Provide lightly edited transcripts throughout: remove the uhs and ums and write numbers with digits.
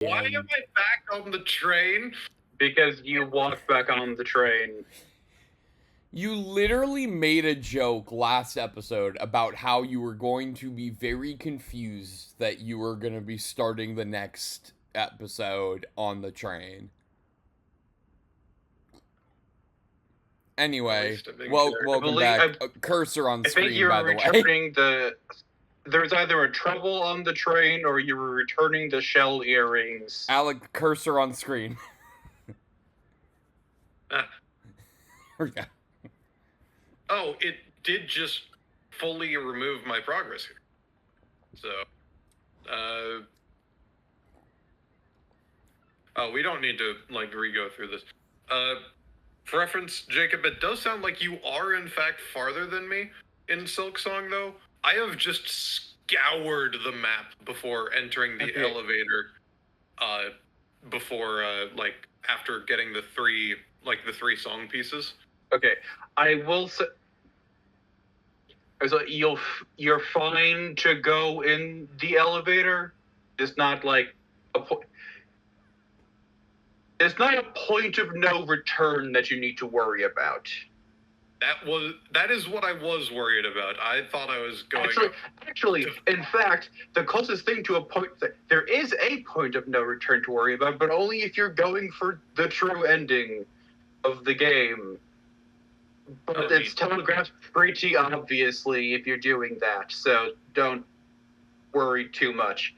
Why am I back on the train? Because you walked back on the train. You literally made a joke last episode about how you were going to be very confused that you were going to be starting the next episode on the train. Anyway, welcome back. Cursor on screen, by the way. I think you were returning there's either a trouble on the train or you were returning the shell earrings. Alec, cursor on screen. Okay. Oh, it did just fully remove my progress here. So, oh, we don't need to, like, re-go through this. For reference, Jacob, it does sound like you are, in fact, farther than me in Silksong, though. I have just scoured the map before entering the elevator, like, after getting the three song pieces. Okay, I will say... So you're fine to go in the elevator. It's not like it's not a point of no return that you need to worry about. That is what I was worried about. I thought I was going. Actually, in fact, the closest thing to a point there is a point of no return to worry about, but only if you're going for the true ending of the game. But it's telegraphed pretty obviously if you're doing that, so don't worry too much.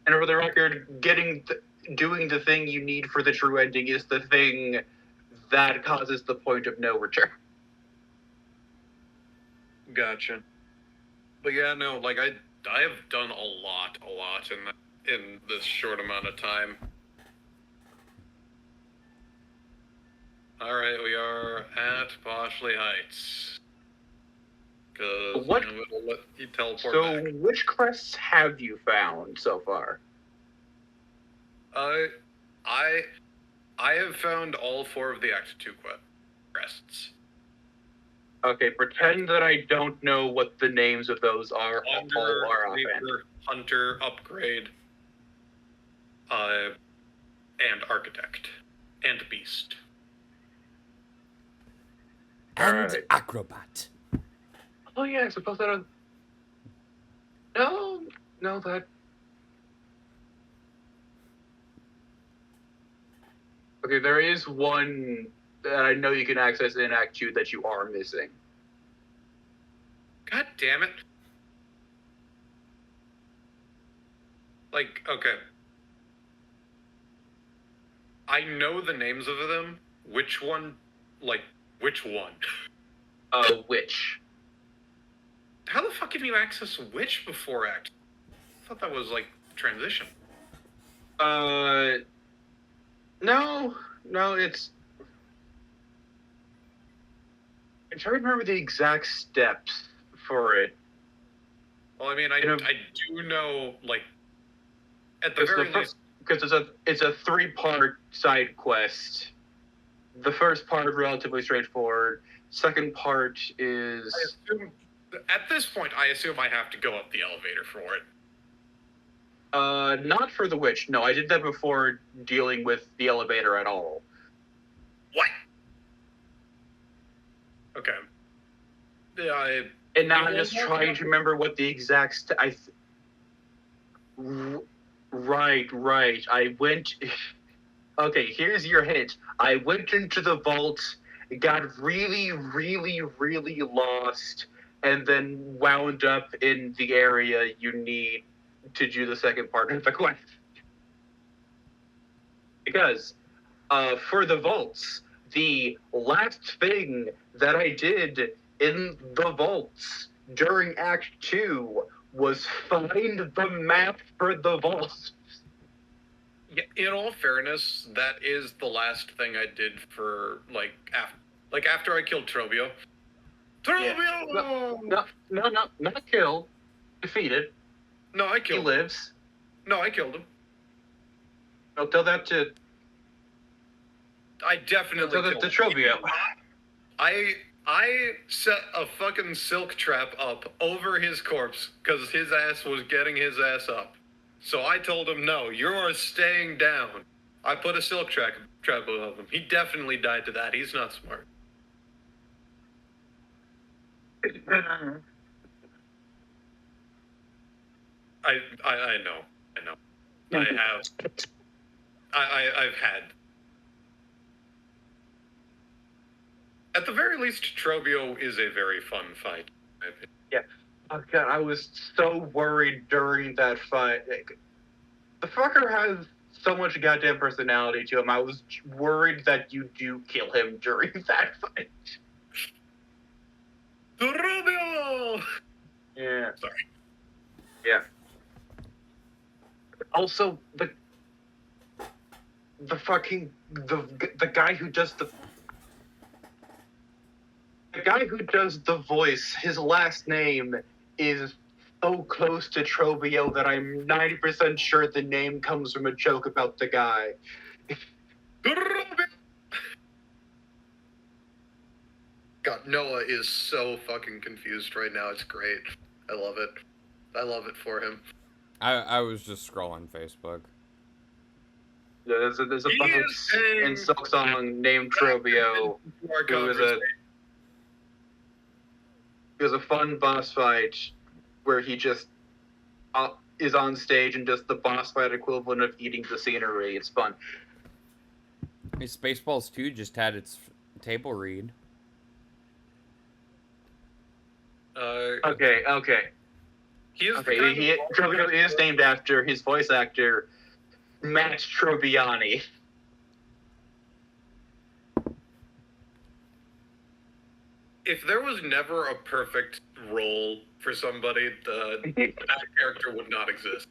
And for the record, doing the thing you need for the true ending is the thing that causes the point of no return. Gotcha. But yeah, no, like I have done a lot in this short amount of time. All right, we are at Boshley Heights. Because it'll let you teleport back. So, which crests have you found so far? I have found all 4 of the Act 2 crests. Okay, pretend that I don't know what the names of those are. Wanderer, Reaper, Hunter, Upgrade, and Architect, and Beast. And Acrobat. Oh yeah, I suppose that... No, that... Okay, there is one that I know you can access in Act 2 that you are missing. God damn it. Like, okay. I know the names of them. Which one? Which one? Which? How the fuck can you access which before Act? I thought that was, like, transition. No, it's... I'm trying to remember the exact steps for it. Well, I mean, I do know, like, at the very least... Because it's a 3-part side quest. The first part is relatively straightforward. Second part is... At this point, I assume I have to go up the elevator for it. Not for the witch. No, I did that before dealing with the elevator at all. What? Okay. Yeah, and now I'm just trying to remember what the exact... Right. I went... Okay, here's your hint. I went into the vault, got really, really, really lost, and then wound up in the area you need to do the second part of the quest. Because, for the vaults, the last thing that I did in the vaults during Act 2 was find the map for the vaults. Yeah, in all fairness, that is the last thing I did for, after I killed Trobio. Trobio! Yeah. No, not killed. Defeated. No, I killed him. He lives. No, I killed him. I'll tell that to... I definitely killed him. To Trobio. I I set a fucking silk trap up over his corpse because his ass was getting his ass up. So I told him, no, you're staying down. I put a silk trap above him. He definitely died to that. He's not smart. I know. I have. I've had. At the very least, Trobio is a very fun fight. Yeah. Oh god, I was so worried during that fight. Like, the fucker has so much goddamn personality to him. I was worried that you do kill him during that fight. Trobio! Yeah. Sorry. Yeah. Also, the guy who does the voice, his last name is so close to Trobio that I'm 90% sure the name comes from a joke about the guy. God, Noah is so fucking confused right now. It's great. I love it. I love it for him. I was just scrolling Facebook. There's a He boss is in Silksong named Trobio who was a fun boss fight where he just is on stage and does the boss fight equivalent of eating the scenery. It's fun. Spaceballs 2 just had its table read. He Okay. is Trobio is named after his voice actor, Matt Trobiani. If there was never a perfect role for somebody, that character would not exist.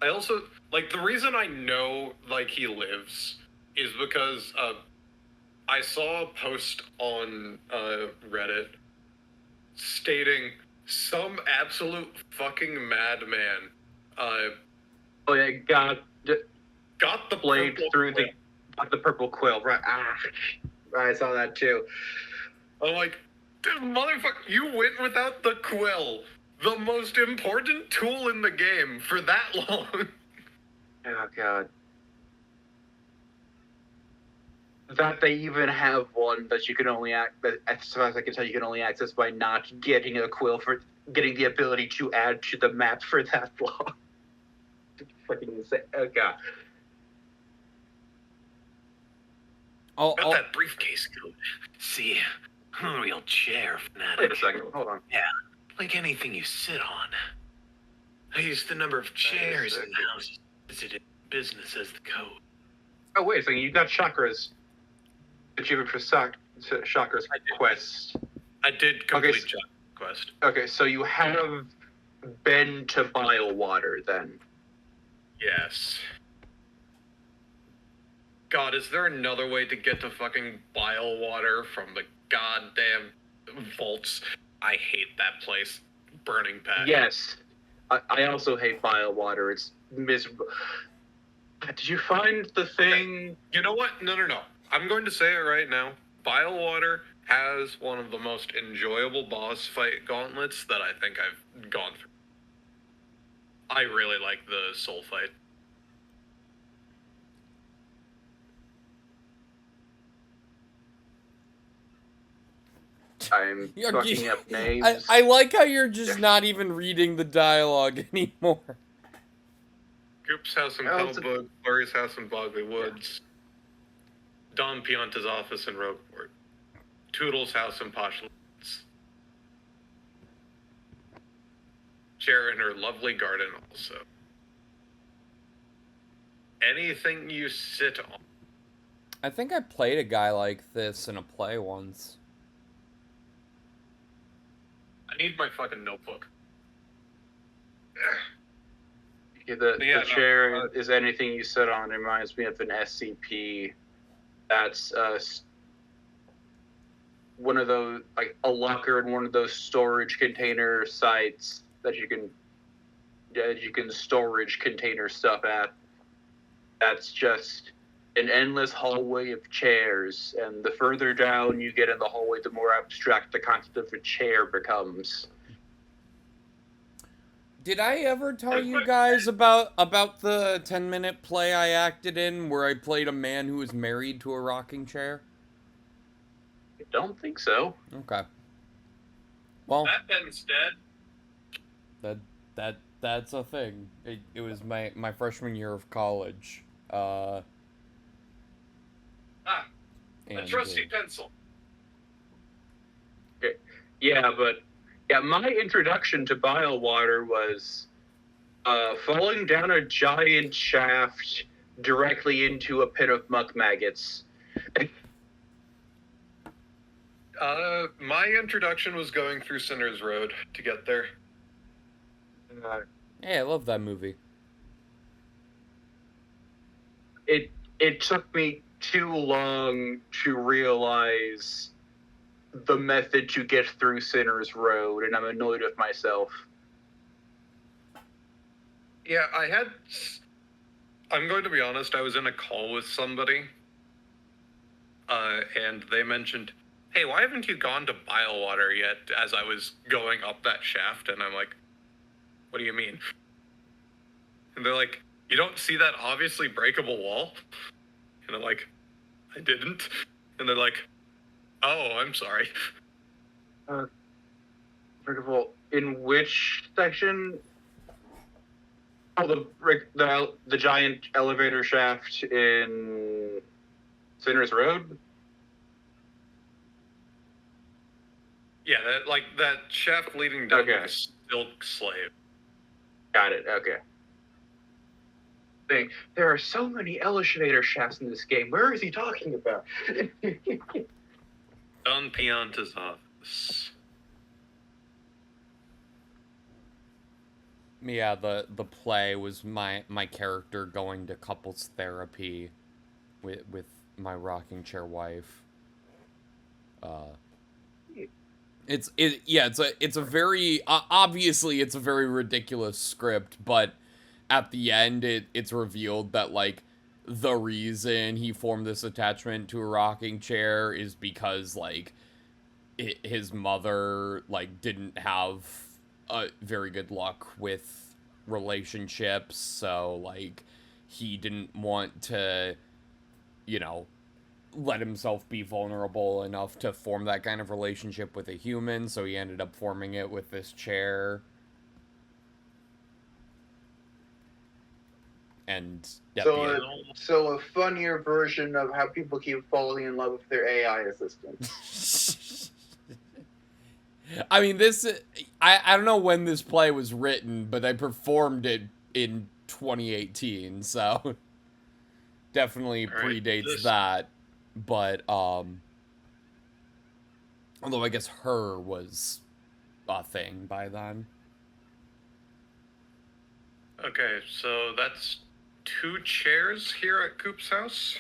I also, like, the reason I know, like, he lives is because, I saw a post on, Reddit stating some absolute fucking madman, Oh yeah, got got the blade purple through quill. the purple quill. Right. I saw that too. I'm like, dude, motherfucker, you went without the quill, the most important tool in the game, for that long. Oh god. That they even have one that you can only as far as I can tell, you can only access by not getting a quill for getting the ability to add to the map for that long. Fucking insane. Oh god. Got that briefcase code. See, I'm a real chair fanatic. Wait a second. Hold on. Yeah, like anything you sit on. I use the number of chairs in the house visited business as the code. Oh wait a second. You got chakras. Achievement for chakras quest. I did complete Chakra quest. Okay, so you have been to Bile Water then. Yes. God, is there another way to get to fucking Bile Water from the goddamn vaults? I hate that place. Burning Pack. Yes. I also hate Bile Water. It's miserable. Did you find the thing? You know what? No. I'm going to say it right now. Bile Water has one of the most enjoyable boss fight gauntlets that I think I've gone through. I really like the soul fight. I'm fucking up names. I like how you're just not even reading the dialogue anymore. Goop's house in Pelbug, Flurry's house in Bogley Woods, Don Pianta's office in Rogueport, Toodle's house in Poshlands, Chair in her lovely garden also. Anything you sit on. I think I played a guy like this in a play once. I need my fucking notebook. The chair is anything you sit on. It reminds me of an SCP. That's one of those, like a locker in one of those storage container sites that you can storage container stuff at. That's just an endless hallway of chairs, and the further down you get in the hallway, the more abstract the concept of a chair becomes. Did I ever tell you guys about the 10-minute play I acted in where I played a man who was married to a rocking chair? I don't think so. Okay. Well, That Ben's dead. that's a thing. It was my freshman year of college. A trusty pencil. Okay. Yeah, but my introduction to bile water was falling down a giant shaft directly into a pit of muck maggots. My introduction was going through Sinner's Road to get there. Hey, I love that movie. It took me too long to realize the method to get through Sinner's Road, and I'm annoyed with myself. Yeah, I'm going to be honest, I was in a call with somebody, and they mentioned, hey, why haven't you gone to bile water yet, as I was going up that shaft, and I'm like, what do you mean? And they're like, you don't see that obviously breakable wall? And I'm like, I didn't. And they're like, oh, I'm sorry. First of all, in which section? Oh, the giant elevator shaft in Sinner's Road? Yeah, that shaft leading down Okay. to the Silk Slave. Got it, okay. There are so many elevator shafts in this game. Where is he talking about? Don Pianta's office. Yeah, the play was my character going to couples therapy with my rocking chair wife. It's a very obviously it's a very ridiculous script, but at the end it's revealed that like the reason he formed this attachment to a rocking chair is because like his mother like didn't have very good luck with relationships, so like he didn't want to, let himself be vulnerable enough to form that kind of relationship with a human, so he ended up forming it with this chair. And so a funnier version of how people keep falling in love with their AI assistant. I mean, I don't know when this play was written, but I performed it in 2018, so definitely predates that. But, although I guess Her was a thing by then. Okay, so that's 2 chairs here at Coop's house?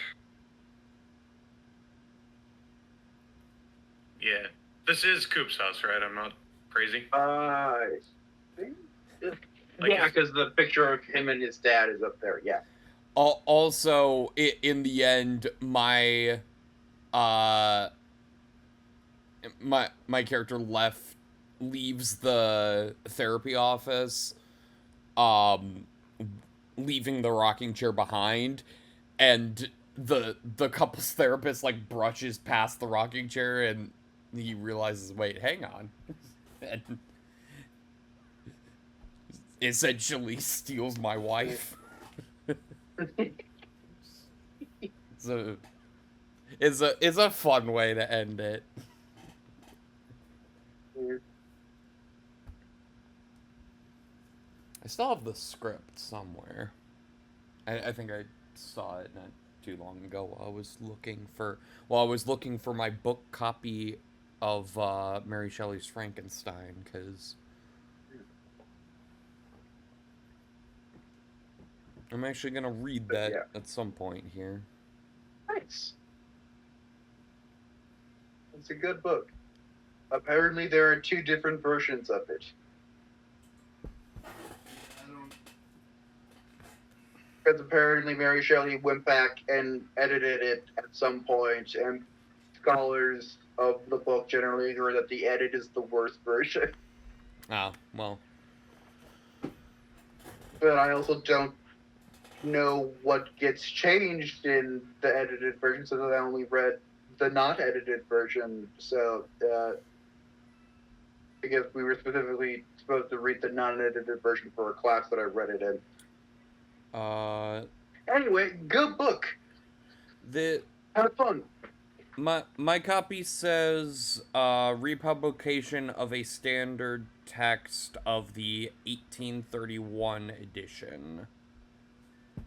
Yeah. This is Coop's house, right? I'm not crazy? I think... Yeah, because the picture of him and his dad is up there, yeah. Also, in the end, my character leaves the therapy office, leaving the rocking chair behind, and the couple's therapist like brushes past the rocking chair, and he realizes, wait, hang on, and essentially steals my wife. It's a fun way to end it. I still have the script somewhere. I think I saw it not too long ago while I was looking for my book copy of Mary Shelley's Frankenstein, because I'm actually gonna read that at some point here. Nice. It's a good book. Apparently there are 2 different versions of it. because apparently Mary Shelley went back and edited it at some point, and scholars of the book generally agree that the edit is the worst version. Oh, well. But I also don't know what gets changed in the edited version, since I only read the not edited version. So I guess we were specifically supposed to read the non-edited version for a class that I read it in. Anyway, good book. Have fun. My copy says republication of a standard text of the 1831 edition.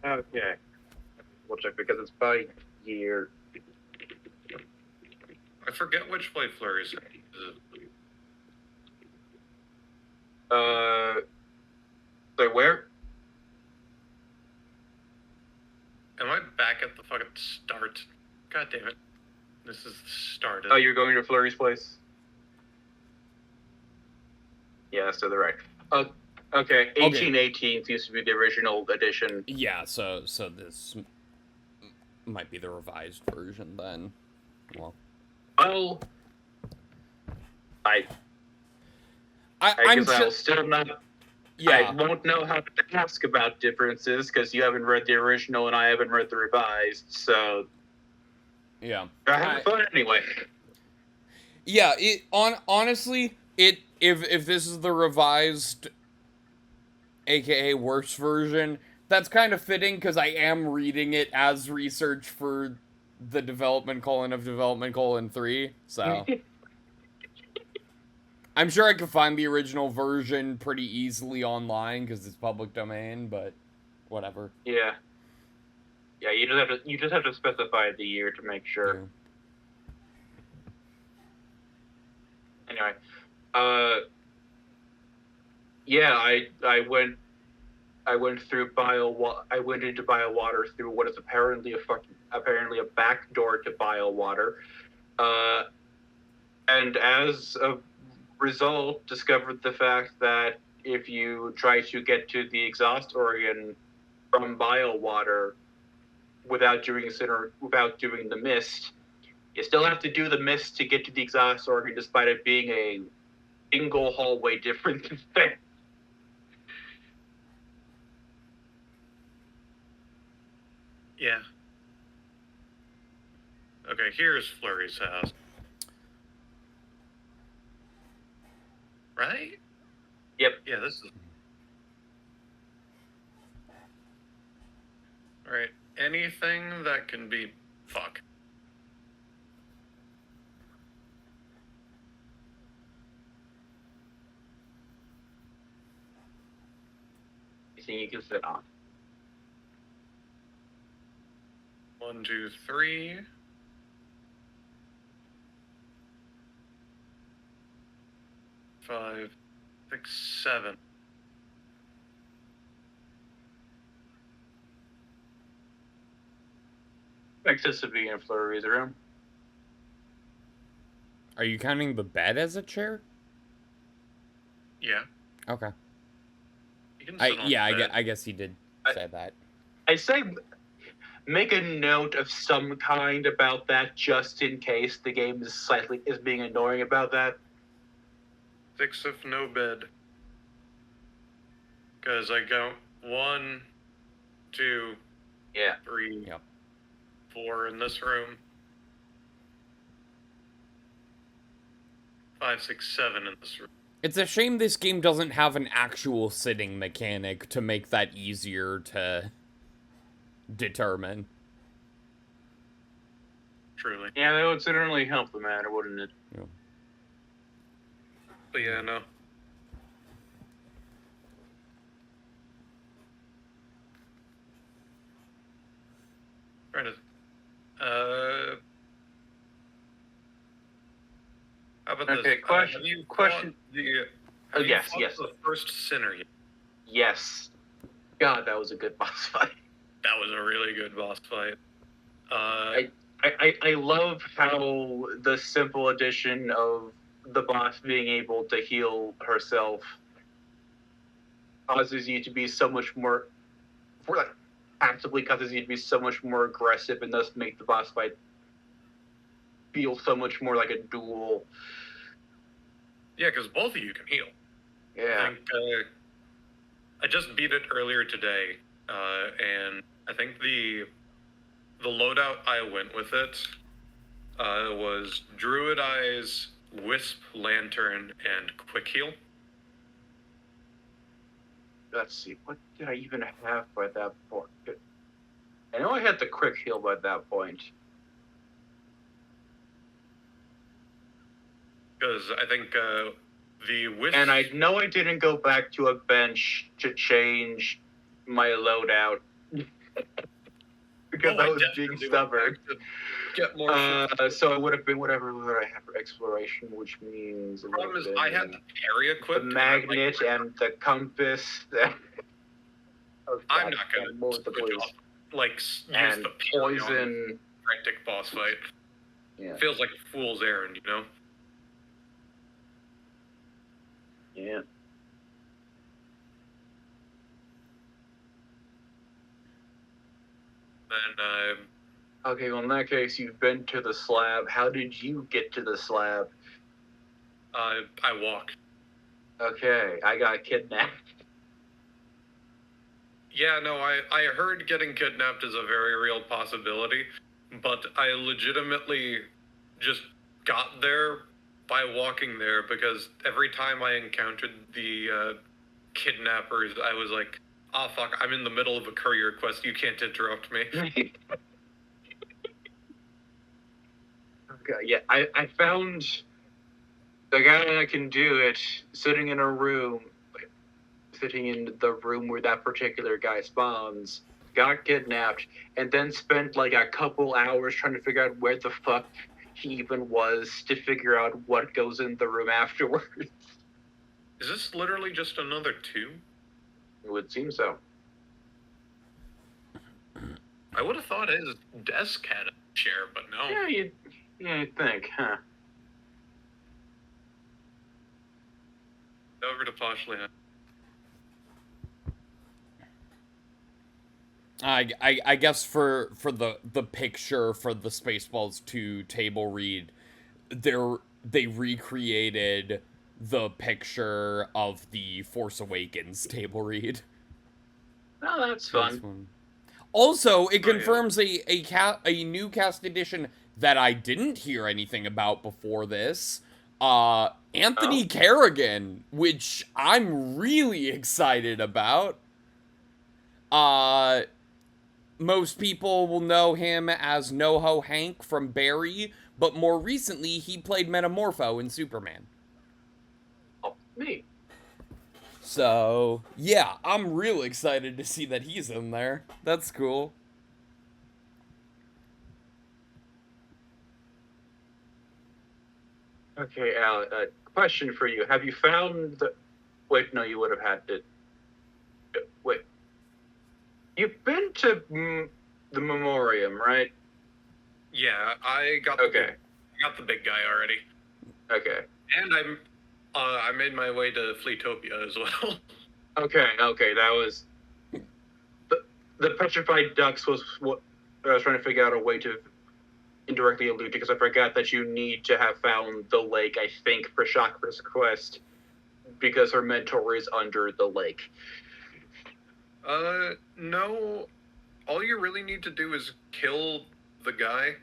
Okay. We'll check because it's by year. I forget which play Flurries is. So where? Am I back at the fucking start? God damn it. This is the start. Oh, you're going to Flurry's place? Yeah, so they're right. Okay, 1818 seems to be the original edition. Yeah, so this might be the revised version then. Well, I I'm guess I'll still not. Yeah. I won't know how to ask about differences because you haven't read the original and I haven't read the revised. So yeah, I have fun anyway. Yeah, honestly, if this is the revised, aka worse version, that's kind of fitting because I am reading it as research for the development of development 3. So I'm sure I could find the original version pretty easily online because it's public domain, but whatever. Yeah. Yeah, you just have to specify the year to make sure. Yeah. Anyway, yeah, I went through I went into biowater through what is apparently a back door to biowater, and as a result, discovered the fact that if you try to get to the exhaust organ from biowater without doing the mist, you still have to do the mist to get to the exhaust organ, despite it being a single hallway difference. Yeah. Okay, here's Flurry's house. Right? Yep. Yeah, this is... Alright, anything that can be... Fuck. Anything you can sit on. 1, 2, 3. 5, 6, 7. Access to be in Flurry's room. Are you counting the bed as a chair? Yeah. Okay. You can sit on the bed. I guess he did say that. I say make a note of some kind about that just in case the game is being annoying about that. 6 if no bed. Because I go 1, 2, Yeah. 3, Yep. 4 in this room. 5, 6, 7 in this room. It's a shame this game doesn't have an actual sitting mechanic to make that easier to determine. Truly. Yeah, that would certainly help the matter, wouldn't it? Yeah. But yeah, no. Trying to... How about Okay, this? question. Have you question. fought the, Oh, have you yes, fought yes. the first sinner yet? Yes. God, that was a good boss fight. That was a really good boss fight. I love how the simple addition of the boss being able to heal herself causes you to be so much more... actively causes you to be so much more aggressive and thus make the boss fight feel so much more like a duel. Yeah, because both of you can heal. Yeah. I think I just beat it earlier today, and I think the loadout I went with it was Druid Eyes, Wisp Lantern, and Quick Heal. Let's see, what did I even have by that point? I know I had the quick heal by that point. Because I think the Wisp... And I know I didn't go back to a bench to change my loadout. Because I was being stubborn. Get more so it would have been whatever loadout I have for exploration, which means... The problem is I had the parry equipped. The magnet and the compass. Oh, I'm not going to move the blues. Use and the poison. Frantic boss fight. Yeah. Feels like a fool's errand, you know? Yeah. Then okay, well in that case, you've been to the slab. How did you get to the slab? I walked. Okay, I got kidnapped. Yeah, no, I heard getting kidnapped is a very real possibility, but I legitimately just got there by walking there because every time I encountered the kidnappers, I was like, oh fuck, I'm in the middle of a courier quest, you can't interrupt me. Okay, yeah, I found the guy that can do it sitting in a room, sitting in the room where that particular guy spawns, got kidnapped, and then spent like a couple hours trying to figure out where the fuck he even was to figure out what goes in the room afterwards. Is this literally just another 2? It would seem so. I would have thought his desk had a chair, but no. Yeah, you'd think, huh? Over to Poshly. I guess for the picture for the Spaceballs 2 table read, they recreated the picture of the Force Awakens table read. Oh, that's fun. Also, it confirms a new cast edition that I didn't hear anything about before this. Anthony Kerrigan, which I'm really excited about. Most people will know him as NoHo Hank from Barry, but more recently he played Metamorpho in Superman. Oh, me. So, yeah, I'm real excited to see that he's in there. That's cool. Okay, Al, a question for you. Have you found the... Wait, no, you would have had to... Wait. You've been to the Memoriam, right? Yeah, I got the big guy already. Okay. And I made my way to Fleetopia as well. Okay, that was... The Petrified Ducks was what I was trying to figure out a way to indirectly allude to, because I forgot that you need to have found the lake, I think, for Chakra's quest, because her mentor is under the lake. No. All you really need to do is kill the guy.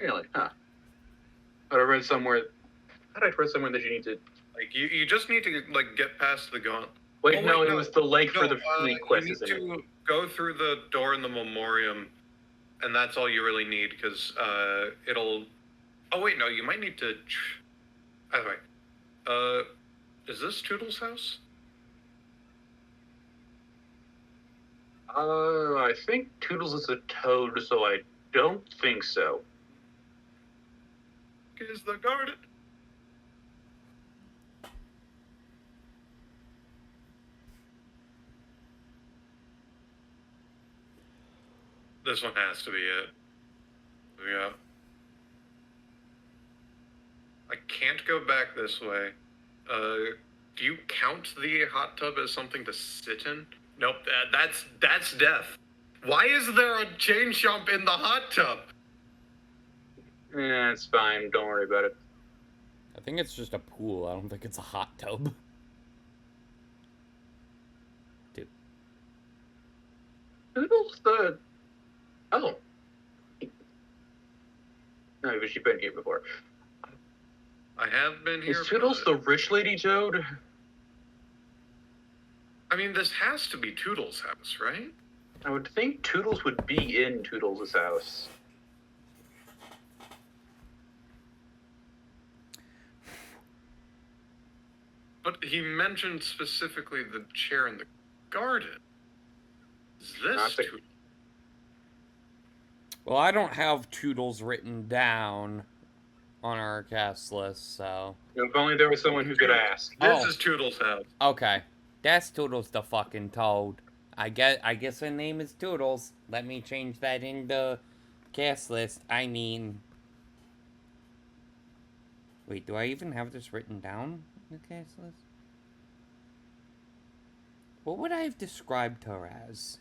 Really? Huh. I read somewhere that you need to... Like, you just need to, like, get past the gaunt. Wait, no, it was the lake for the fleet quest, isn't it? You need to go through the door in the Memoriam, and that's all you really need, because, it'll... Oh, wait, no, you might need to... Either way. Is this Toodle's house? I think Toodles is a toad, so I don't think so. Is the garden? This one has to be it. Yeah. I can't go back this way. Do you count the hot tub as something to sit in? Nope, that's death. Why is there a chain jump in the hot tub? It's fine. Don't worry about it. I think it's just a pool. I don't think it's a hot tub. Dude. Toodles the... Oh. No, but she's been here before. I have been here. Is Toodles the rich lady Toad? I mean, this has to be Toodles' house, right? I would think Toodles would be in Toodles' house. But he mentioned specifically the chair in the garden. Is this Toodles? Well, I don't have Toodles written down on our cast list, so... If only there was someone who could ask. This is Toodles' house. Okay. That's Toodles the fucking Toad. I guess her name is Toodles. Let me change that in the cast list. I mean... Wait, do I even have this written down in the cast list? What would I have described her as?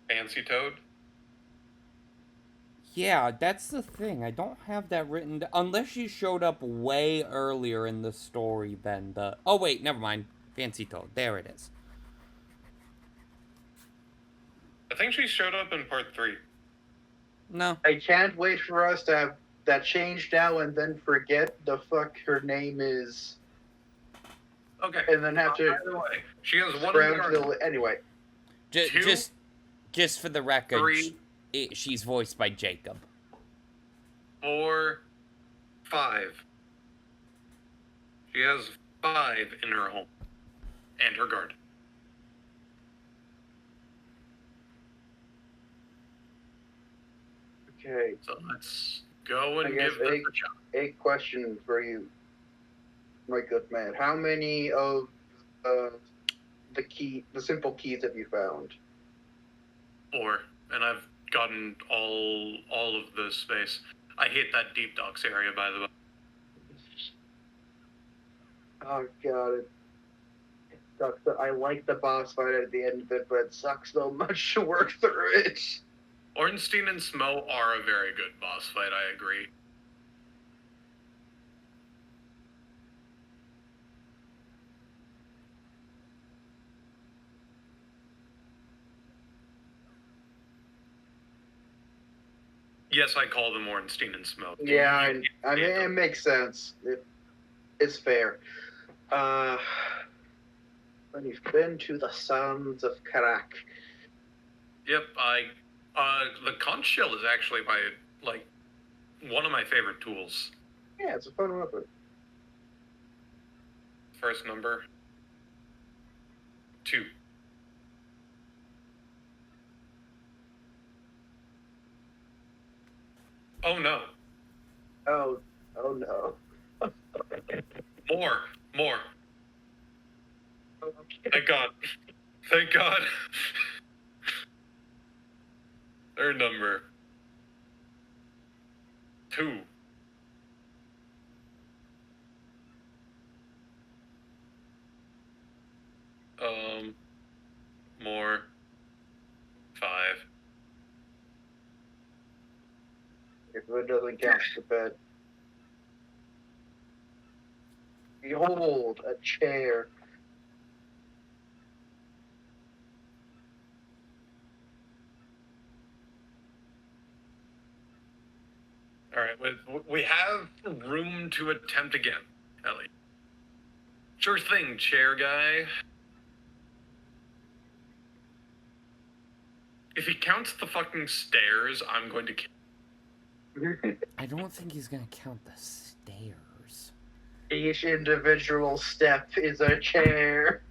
Fancy Toad? Yeah, that's the thing. I don't have that written down. Unless she showed up way earlier in the story than the... Oh, wait, never mind. Fancy Toad. There it is. I think she showed up in part 3. No. I can't wait for us to have that change now and then forget the fuck her name is. Okay. And then have to... By the way, she has one in the garden. Anyway. Just for the record, 3, she's voiced by Jacob. 4, 5. She has 5 in her home. And her garden. Okay. So let's go and give this a shot. A question for you, my good man. How many of the simple keys have you found? 4. And I've gotten all of the space. I hate that deep docks area, by the way. Oh god, it sucks. I like the boss fight at the end of it, but it sucks so much to work through it. Ornstein and Smo are a very good boss fight, I agree. Yes, I call them Ornstein and Smo. Yeah, I mean, it makes sense. It's fair. When you've been to the sands of Karak. Yep, the conch shell is actually one of my favorite tools. Yeah, it's a fun weapon. First number 2. Oh no. Oh no. More. Okay. Thank God. Thank God. Third number 2. More 5. If it doesn't count the bed. Behold, a chair. All right, we have room to attempt again, Ellie. Sure thing, chair guy. If he counts the fucking stairs, I'm going to kill him. I don't think he's gonna count the stairs. Each individual step is a chair.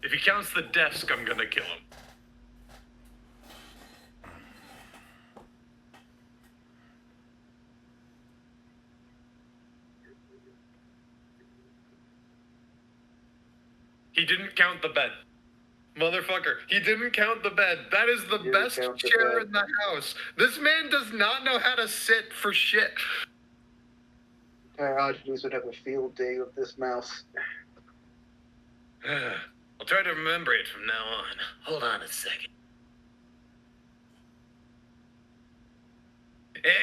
If he counts the desk, I'm gonna kill him. He didn't count the bed. Motherfucker, he didn't count the bed. That is the best chair in the house. This man does not know how to sit for shit. Diogenes would have a field day with this mouse. I'll try to remember it from now on. Hold on a second.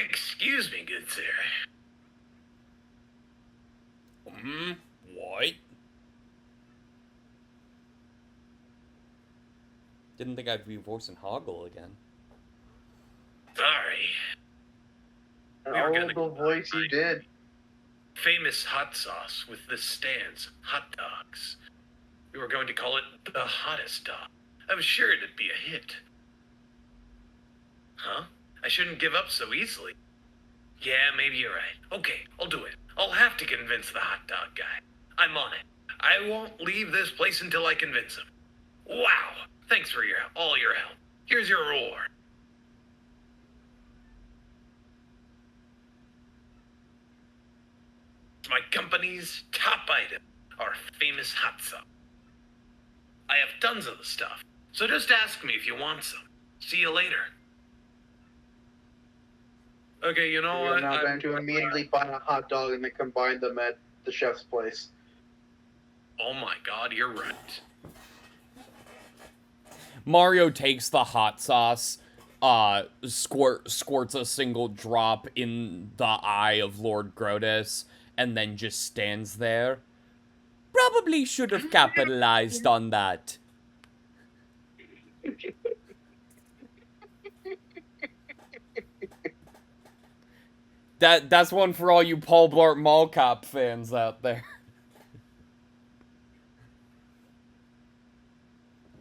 Excuse me, good sir. What? Didn't think I'd be voicing Hoggle again. Sorry. And We were all gonna the voice you did. Famous hot sauce with the stands, hot dogs. We were going to call it the hottest dog. I was sure it'd be a hit. Huh? I shouldn't give up so easily. Yeah, maybe you're right. Okay, I'll do it. I'll have to convince the hot dog guy. I'm on it. I won't leave this place until I convince him. Wow! Thanks for all your help. Here's your reward. My company's top item, our famous hot sauce. I have tons of the stuff, so just ask me if you want some. See you later. Okay, you know We're what? now going to immediately buy a hot dog and then combine them at the chef's place. Oh my god, you're right. Mario takes the hot sauce, squirts a single drop in the eye of Lord Grotus, and then just stands there. Probably should have capitalized on that. That's one for all you Paul Blart Mall Cop fans out there.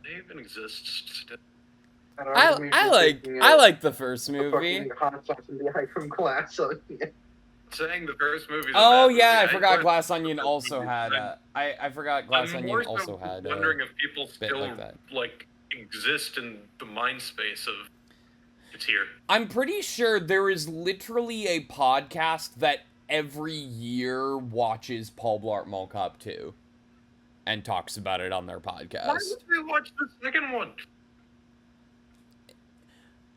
They even exist still. I like the first movie. Hot sauce in the eye from glass. So, yeah. Saying the first movie. Oh yeah, I forgot Glass Onion also had. I forgot Glass I'm Onion more also so had. wondering if people still like that. exist in the mind space of it's here. I'm pretty sure there is literally a podcast that every year watches Paul Blart Mall Cop 2 and talks about it on their podcast. Why would we watch the second one?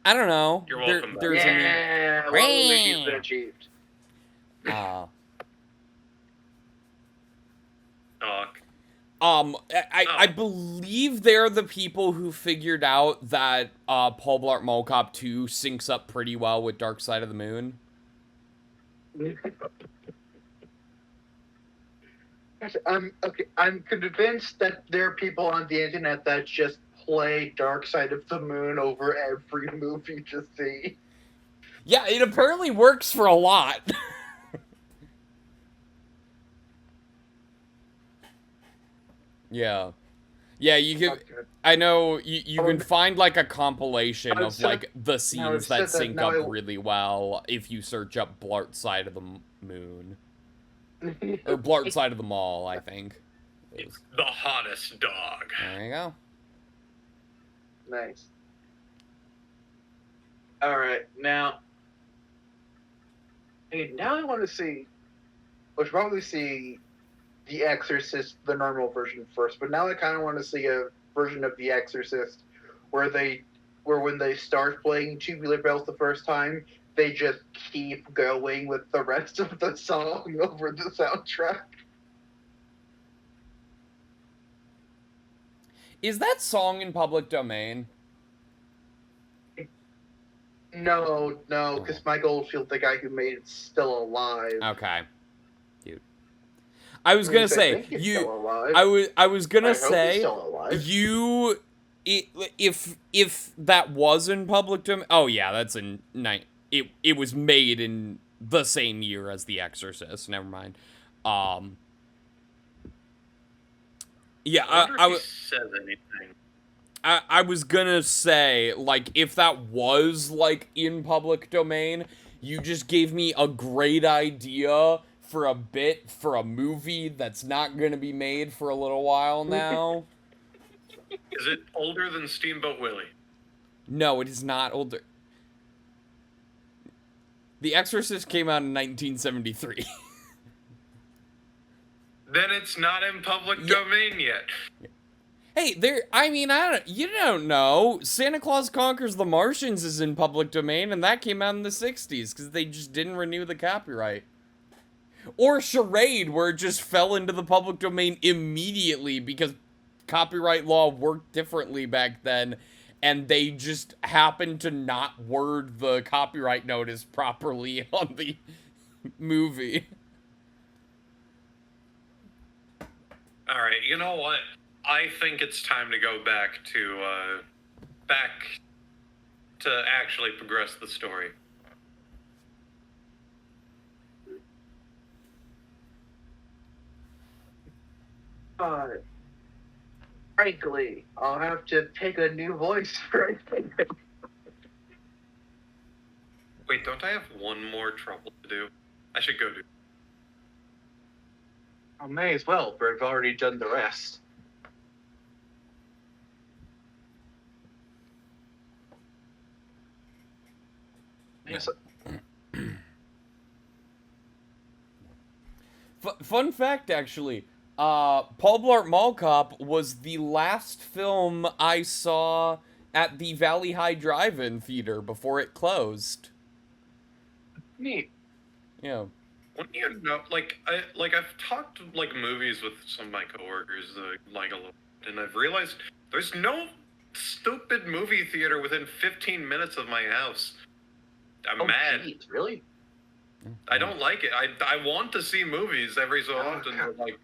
I don't know. You're welcome. There's Yeah, well, Luigi's been achieved. Talk. I believe they're the people who figured out that Paul Blart Mall Cop 2 syncs up pretty well with Dark Side of the Moon. I'm convinced that there are people on the internet that just play Dark Side of the Moon over every movie to see. Yeah, it apparently works for a lot. Yeah. Yeah, you can. I know you can find like a compilation of like the scenes that sync up really well if you search up Blart Side of the Moon. Or Blart Side of the Mall, I think. It's the hottest dog. There you go. Nice. Alright, now I want to see, we should probably see The Exorcist, the normal version first, but now I kind of want to see a version of The Exorcist where when they start playing Tubular Bells the first time, they just keep going with the rest of the song over the soundtrack. Is that song in public domain? No, because Mike Oldfield, the guy who made it, still alive. Okay. Dude. I was gonna say I was gonna say if that was in public domain. Oh yeah, that's in it was made in the same year as The Exorcist. Never mind. Yeah, I was says anything. I was gonna say, like, if that was, like, in public domain, you just gave me a great idea for a bit for a movie that's not gonna be made for a little while now. Is it older than Steamboat Willie? No, it is not older. The Exorcist came out in 1973. Then it's not in public domain yet. Hey, you don't know. Santa Claus Conquers the Martians is in public domain, and that came out in the 60s, because they just didn't renew the copyright. Or Charade, where it just fell into the public domain immediately because copyright law worked differently back then, and they just happened to not word the copyright notice properly on the movie. All right, you know what? I think it's time to go back to actually progress the story. Frankly, I'll have to pick a new voice for it. Wait, don't I have one more trouble to do? I should go do. I may as well, but I've already done the rest. Yes. Fun fact, actually, Paul Blart Mall Cop was the last film I saw at the Valley High Drive-In theater before it closed. Neat. Yeah. Wouldn't you know? I've talked like movies with some of my coworkers like a little, and I've realized there's no stupid movie theater within 15 minutes of my house. I'm mad. Geez, really? I don't like it. I want to see movies every so often, God. but like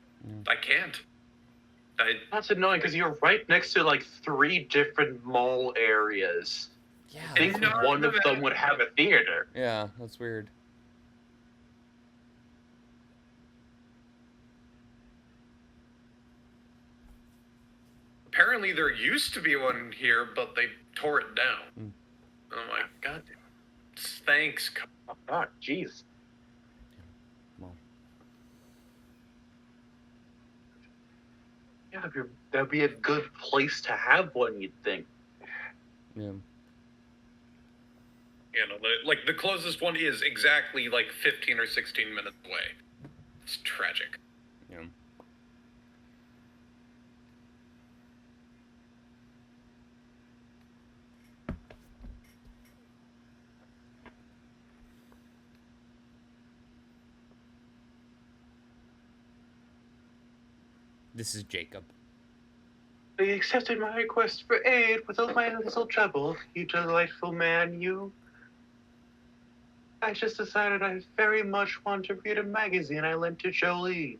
I can't. That's annoying because you're right next to like 3 different mall areas. Yeah. I think one of them would have a theater. Yeah, that's weird. Apparently there used to be one here, but they tore it down. Mm. Oh my god. Thanks. Oh, God, jeez. Well. Yeah, that'd be a good place to have one, you'd think. Yeah. You know, the closest one is exactly like 15 or 16 minutes away. It's tragic. Yeah. This is Jacob. They accepted my request for aid with all my little trouble. You delightful man, you. I just decided I very much want to read a magazine I lent to Jolie.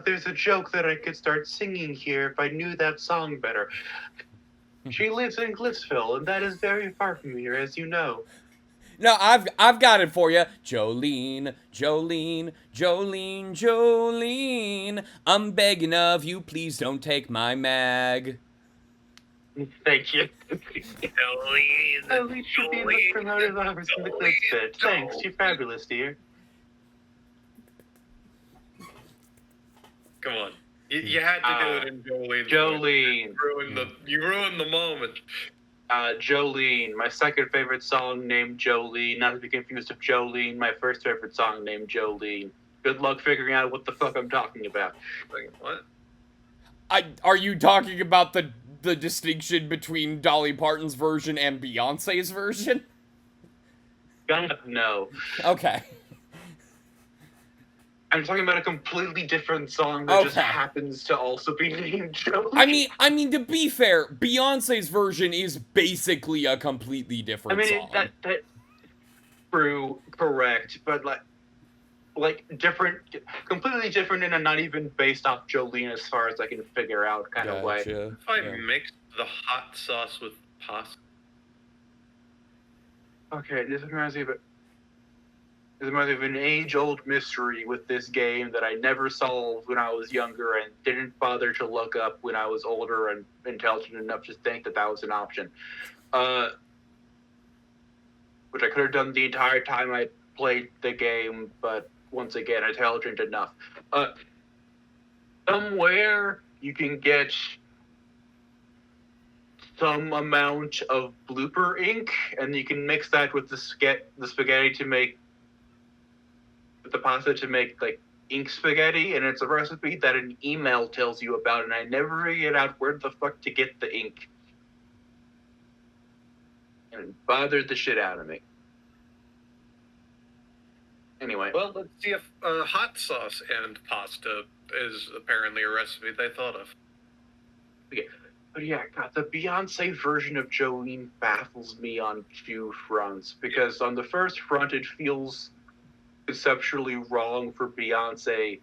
There's a joke that I could start singing here if I knew that song better. She lives in Glissville, and that is very far from here, as you know. No, I've got it for you. Jolene, Jolene, Jolene, Jolene. I'm begging of you, please don't take my mag. Thank you. Jolene, At least you'll be in the promoted office in the clip bit. Thanks, you're fabulous, dear. Come on. You had to do it in Jolene's Jolene. You ruined the moment. Jolene, my second favorite song named Jolene, not to be confused with Jolene, my first favorite song named Jolene. Good luck figuring out what the fuck I'm talking about. Like, what? Are you talking about the distinction between Dolly Parton's version and Beyonce's version? God, no. Okay. I'm talking about a completely different song that just happens to also be named Jolene. I mean, to be fair, Beyonce's version is basically a completely different song. That true, correct, but like different, completely different, and not even based off Jolene as far as I can figure out, kind of way. If I mixed the hot sauce with pasta. Okay, this reminds me of an age-old mystery with this game that I never solved when I was younger and didn't bother to look up when I was older and intelligent enough to think that was an option. Which I could have done the entire time I played the game, but once again, intelligent enough. Somewhere you can get some amount of blooper ink, and you can mix that with the spaghetti to make the pasta to make like ink spaghetti, and it's a recipe that an email tells you about, and I never figured out where the fuck to get the ink. And it bothered the shit out of me. Anyway, Well, let's see if hot sauce and pasta is apparently a recipe they thought of. but yeah, God, the Beyonce version of Jolene baffles me on few fronts, because on the first front, it feels conceptually wrong for Beyonce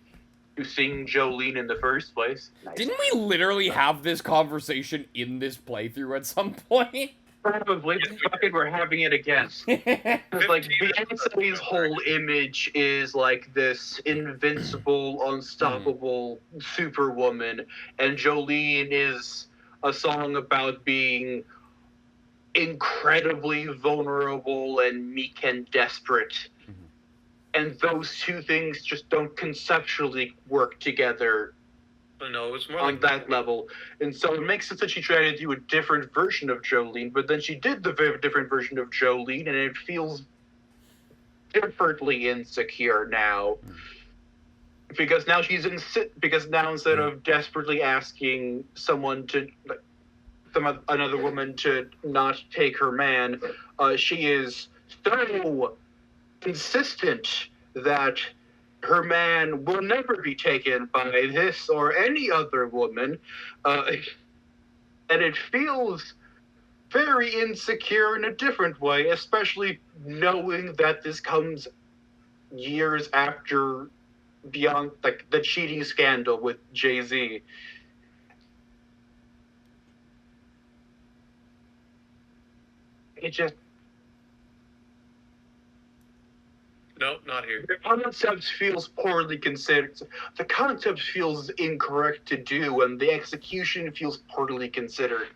to sing Jolene in the first place. Nice. Didn't we literally have this conversation in this playthrough at some point? Probably, Yes, we fucking, we're having it again. Because, like, 15 Beyonce's whole image is, like, this invincible, unstoppable superwoman, and Jolene is a song about being incredibly vulnerable and meek and desperate. Mhm. And those two things just don't conceptually work together No, it was more on like that level. And so it makes sense that she tried to do a different version of Jolene, but then she did the very different version of Jolene, and it feels differently insecure now. Because now because now instead of desperately asking someone to another woman to not take her man, she is so insistent that her man will never be taken by this or any other woman, and it feels very insecure in a different way, especially knowing that this comes years after beyond, like, the cheating scandal with Jay-Z. It just, no, not here. the concept feels poorly considered. The concept feels incorrect to do, and the execution feels poorly considered.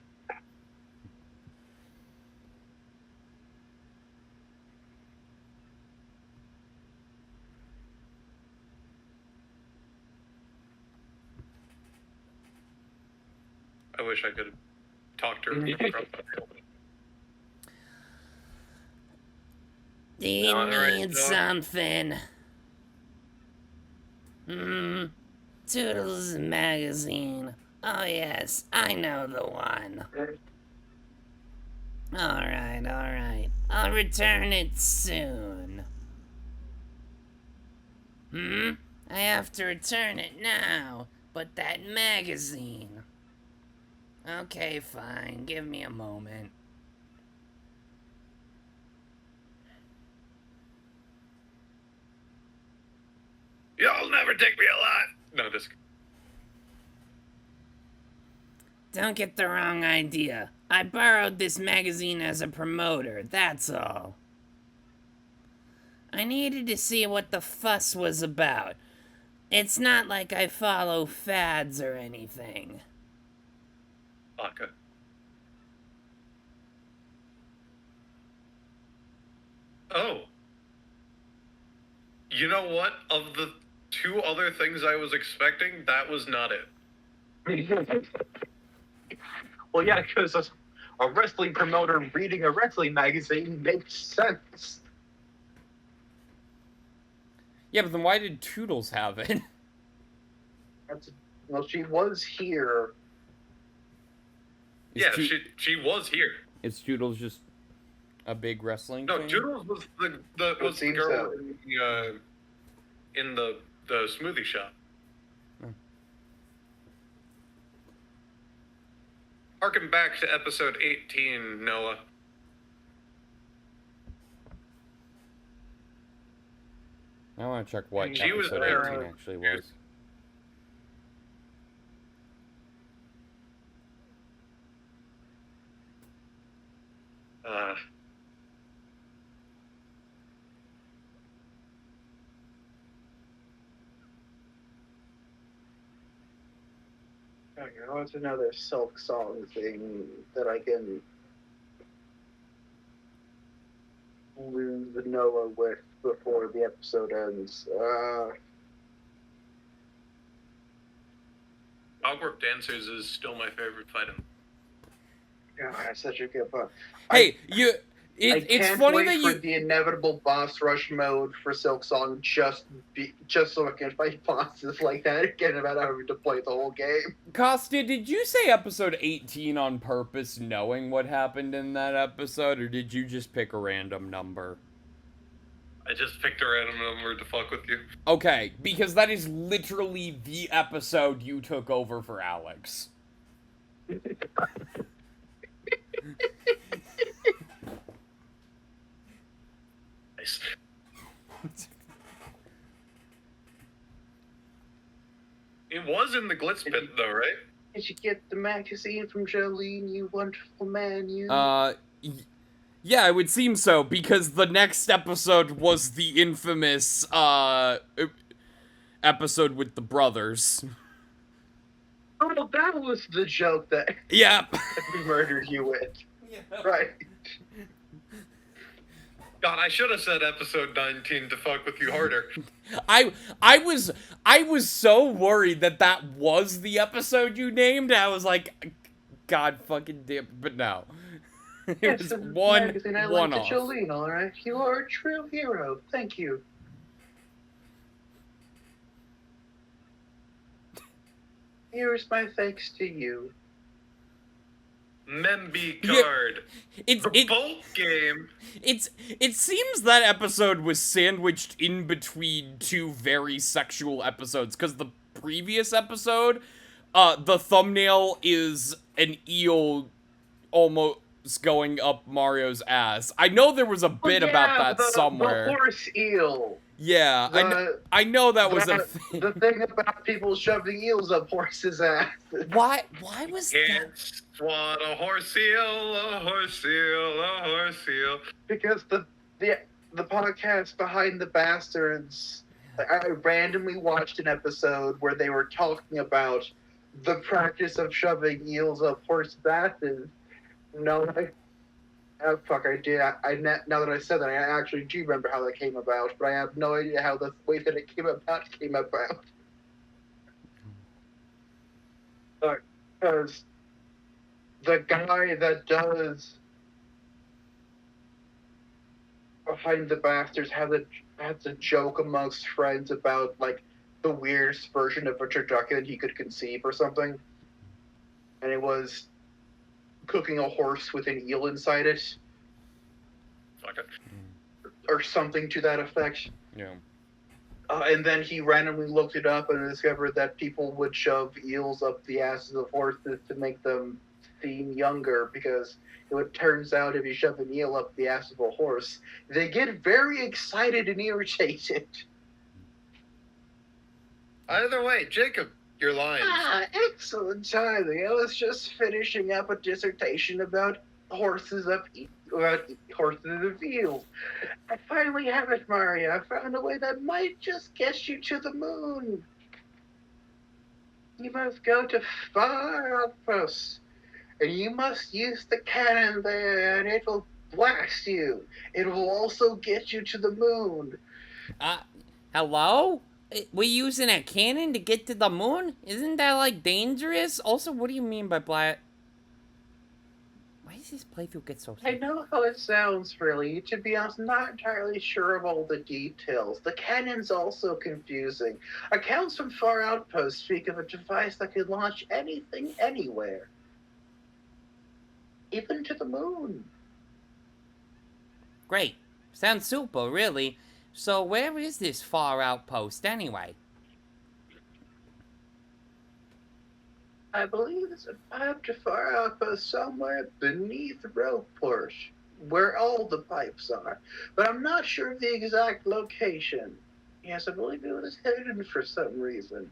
I wish I could talk to her. Do you Alright, need so- something? Toodles magazine. Oh yes, I know the one. Alright. I'll return it soon. I have to return it now, but that magazine. Okay, fine, give me a moment. Y'all never take me alive. No, just Don't get the wrong idea. I borrowed this magazine as a promoter, that's all. I needed to see what the fuss was about. It's not like I follow fads or anything. vodka. Oh. You know what? Of the two other things I was expecting, that was not it. Well, yeah, because a wrestling promoter reading a wrestling magazine makes sense. Yeah, but then why did Toodles have it? Well, she was here. Is Yeah, Too- she was here. Is Toodles just a big wrestling No, fan? Toodles was the seems girl so. in the smoothie shop. Oh. Harken back to episode 18, Noah. I want to check what She was episode there. 18 actually was. Okay, what's another Silksong thing that I can lose the Noah with before the episode ends? Awkward Dancers is still my favorite fight in. God, that's such a good one. Hey, I it's can't funny wait that for you. the inevitable boss rush mode for Silksong just so I can fight bosses like that again without having to play the whole game. Costa, did you say episode 18 on purpose, knowing what happened in that episode, or did you just pick a random number? I just picked a random number to fuck with you. Okay, because that is literally the episode you took over for Alex. Nice. It was in the Glitz Pit, though, right? Did you get the magazine from Jolene, you wonderful man, you? Yeah, it would seem so, because the next episode was the infamous, episode with the brothers. Oh, that was the joke that Yep. we murdered you with. Yeah. Right. God, I should have said episode 19 to fuck with you harder. I was so worried that was the episode you named. I was like, God fucking damn, but no. It was one off. off. Jolene, all right. You are a true hero. Thank you. Here's my thanks to you. Memby Yeah, card. Bolt game. It seems that episode was sandwiched in between two very sexual episodes, because the previous episode, the thumbnail is an eel almost going up Mario's ass. I know there was a bit about that somewhere. The horse eel. Yeah, I know that was a thing. The thing about people shoving eels up horses' ass. Why was that? Can't swat a horse eel, a horse eel, a horse eel. Because the podcast Behind the Bastards, I randomly watched an episode where they were talking about the practice of shoving eels up horse asses. No, I did. Now that I said that, I actually do remember how that came about, but I have no idea how the way that it came about. Because the guy that does Behind the Bastards has a joke amongst friends about, like, the weirdest version of a turducken he could conceive or something. And it was cooking a horse with an eel inside it. Fuck it. Or something to that effect. Yeah. And then he randomly looked it up and discovered that people would shove eels up the asses of horses to make them seem younger, because it turns out if you shove an eel up the ass of a horse, they get very excited and irritated. Either way, Jacob, your lines. Excellent timing. I was just finishing up a dissertation about horses and eels. I finally have it, Mario. I found a way that might just get you to the moon. You must go to far outposts, and you must use the cannon there, and it will blast you. It will also get you to the moon. Hello? We're using a cannon to get to the moon? Isn't that, like, dangerous? Also, what do you mean by Why does this playthrough get so I know how it sounds, really. To be honest, I'm not entirely sure of all the details. The cannon's also confusing. Accounts from far outposts speak of a device that could launch anything anywhere. Even to the moon. Great. Sounds super, really. So where is this far outpost, anyway? I believe it's a pipe to far outpost somewhere beneath Roleport, where all the pipes are. But I'm not sure of the exact location. Yes, I believe it was hidden for some reason.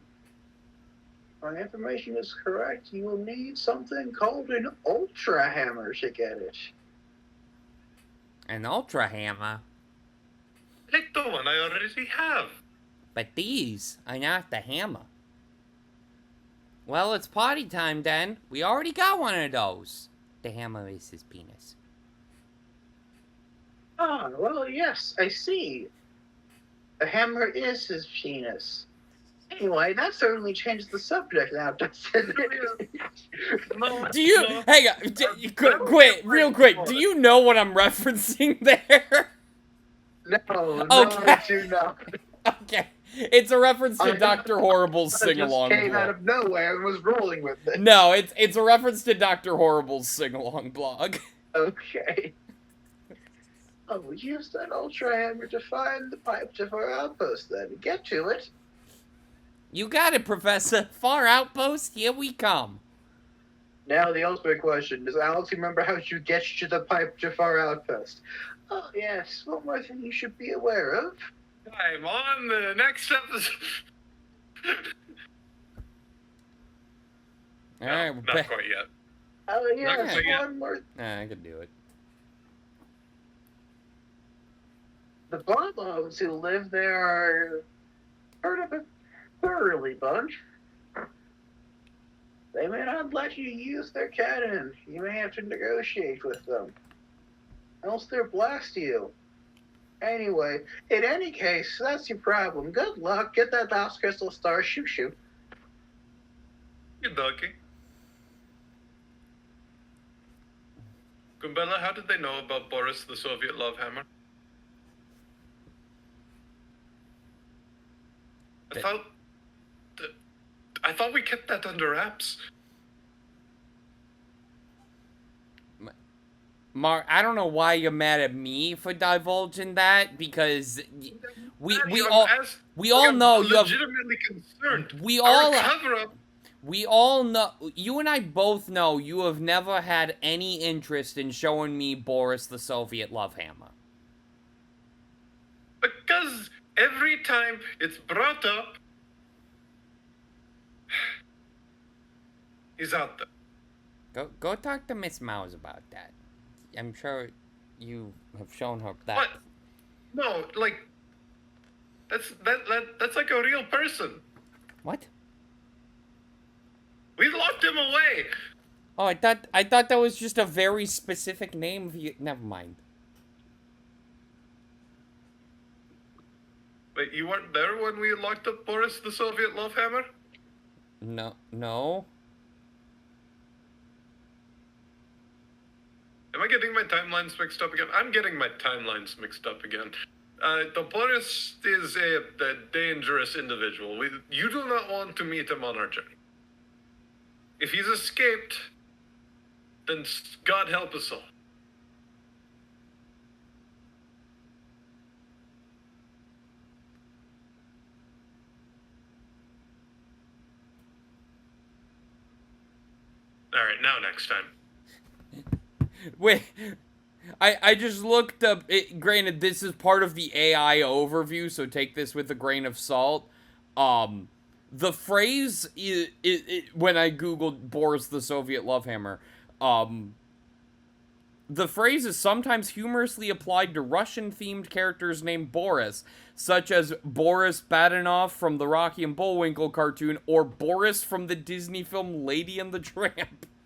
If my information is correct, you will need something called an Ultra Hammer to get it. An Ultra Hammer? Take the one I already have. But these are not the hammer. Well, it's party time then. We already got one of those. The hammer is his penis. Ah, well, yes, I see. The hammer is his penis. Anyway, that certainly changes the subject now, doesn't it? Do you... Hang on. Quick, real quick. Do you know what I'm referencing there? No, Okay. I do not. Okay. It's a reference to Dr. Horrible's sing-along It just came blog. out of nowhere and was rolling with it. No, it's a reference to Dr. Horrible's sing-along blog. Okay. Oh, we use that ultra hammer to find the pipe to our outpost then. Get to it. You got it, Professor. Far outpost, here we come. Now the ultimate question. Does Alex remember how to get to the pipe to our outpost? Oh, yes. One more thing you should be aware of. I'm on the next episode. All right, No, we're not back. quite yet. Oh, yes. quite yet. One more. I can do it. The Bonobos who live there are sort of a thoroughly bunch. They may not let you use their cannon. You may have to negotiate with them. Else they'll blast you. Anyway, in any case, that's your problem. Good luck. Get that last crystal star. Shoot, shoot. Good donkey. Gumbella, how did they know about Boris the Soviet love hammer? I thought we kept that under wraps. Mark, I don't know why you're mad at me for divulging that, because we all know you have legitimately concerned. we Our all cover-up. we all know, you and I both know, you have never had any interest in showing me Boris the Soviet love hammer. Because every time it's brought up, he's out there. Go talk to Miss Mouse about that. I'm sure you have shown her that. What? No, like that's like a real person. What? We locked him away. Oh, I thought that was just a very specific name. Never mind. Wait, you weren't there when we locked up Boris the Soviet love hammer? No. Am I getting my timelines mixed up again? I'm getting my timelines mixed up again. The Boris is a dangerous individual. You do not want to meet him on our journey. If he's escaped, then God help us all. All right, now next time. Wait, I just looked up, granted, this is part of the AI overview, so take this with a grain of salt. The phrase, when I googled Boris the Soviet love hammer, the phrase is sometimes humorously applied to Russian-themed characters named Boris, such as Boris Badenov from the Rocky and Bullwinkle cartoon, or Boris from the Disney film Lady and the Tramp.